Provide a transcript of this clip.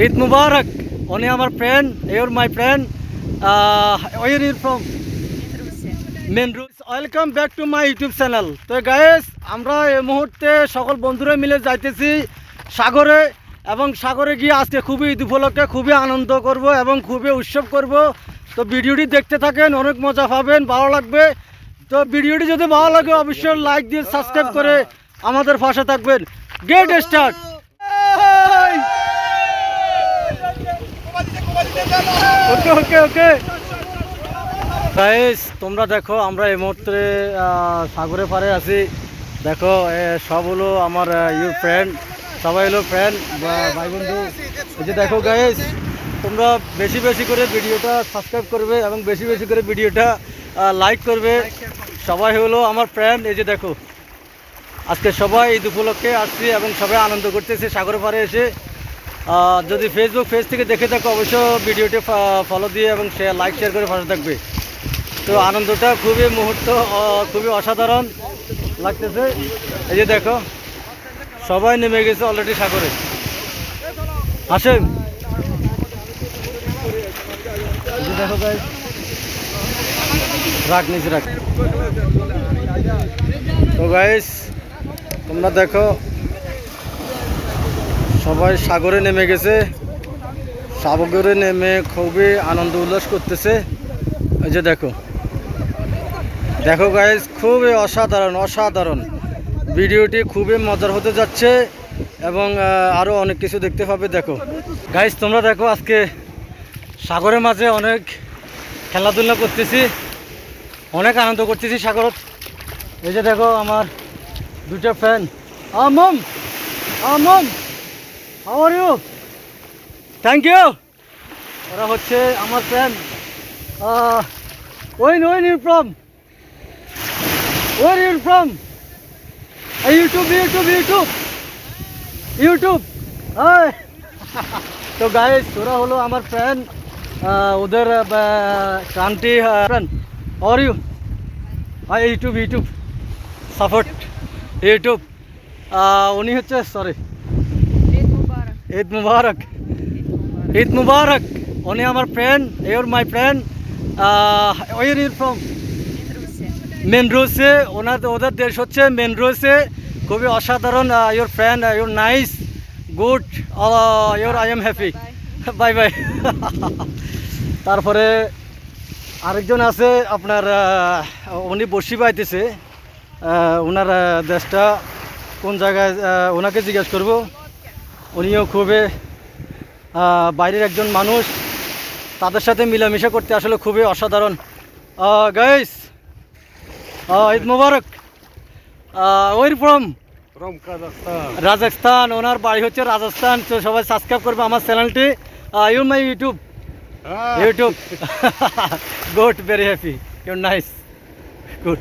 Eid Mubarak. Only our friend. You're my friend. Where are you from? Menrus. Welcome back to my YouTube channel. তো guys আমরা এই মুহূর্তে সকল বন্ধুরা মিলে যাইতেছি সাগরে এবং সাগরে গিয়ে আজকে খুবই ঈদ উপলক্ষে খুবই আনন্দ করব এবং খুবই উৎসব করব। তো ভিডিওটি দেখতে থাকেন, অনেক মজা পাবেন, ভালো লাগবে। তো ভিডিওটি যদি ভালো লাগে অবশ্যই লাইক দিয়ে সাবস্ক্রাইব করে আমাদের পাশে থাকবেন। Get start. Okay okay okay guys তোমরা দেখো আমরা এই মুহূর্তে সাগরে পাড়ে আছি। দেখো সব হলো আমার ইউর ফ্রেন্ড, সবাই হলো ফ্রেন্ড ভাই বন্ধু। এই যে দেখো গাইস তোমরা বেশি বেশি করে ভিডিওটা সাবস্ক্রাইব করবে এবং বেশি বেশি করে ভিডিওটা লাইক করবে। সবাই হলো আমার ফ্রেন্ড। এই যে দেখো আজকে সবাই ঈদ উপলক্ষে আসছি এবং সবাই আনন্দ করতেছে সাগরে পাড়ে এসে। যদি ফেসবুক পেজ থেকে দেখে থাকো অবশ্যই ভিডিওটি ফলো দিয়ে এবং লাইক শেয়ার করে পাশে থাকবে। তো আনন্দটা খুবই মুহূর্ত খুবই অসাধারণ লাগতেছে। এই যে দেখো সবাই নেমে গেছে অলরেডি সাগরে। আসেন এই যে দেখো গাইস রাখ নিচে রাখ। তো গাইস তোমরা দেখো সবাই সাগরে নেমে গেছে, সাগরে নেমে খুবই আনন্দ উল্লাস করতেছে। এই যে দেখো দেখো গাইস খুবই অসাধারণ অসাধারণ ভিডিওটি খুবই মজার হতে যাচ্ছে এবং আরও অনেক কিছু দেখতে পাবে। দেখো গাইস তোমরা দেখো আজকে সাগরের মাঝে অনেক খেলাধুলা করতেছি, অনেক আনন্দ করতেছি সাগরত। এই যে দেখো আমার দুটো ফ্রেন্ড। মম মম how are you? Thank you. ওরা হচ্ছে আমার friend. Where you from? Where you from? YouTube. Hi. তো গাইস ওরা হলো আমার ফ্রেন্ড, ওদের country friend. How are you? YouTube support YouTube. উনি হচ্ছে সরি ঈদ মুবারক। উনি আমার friend, your my friend. Where you from? মেনরোসে। ওদের দেশ হচ্ছে মেনরোসে। খুবই অসাধারণ। Your friend, your nice, good, your I am happy. Bye bye. তারপরে আরেকজন আছে আপনার, উনি বসি পাইতেছে। ওনার দেশটা কোন জায়গায় ওনাকে জিজ্ঞেস করব। উনিও খুবই বাইরের একজন মানুষ, তাদের সাথে মিলামিশা করতে আসলে খুবই অসাধারণ। গাইস ঈদ মুবারক। Where from? রাজস্থান। ওনার বাড়ি হচ্ছে রাজস্থান। তো সবাই সাবস্ক্রাইব করবে আমার চ্যানেলটি। Your my YouTube good, very happy, your nice, good.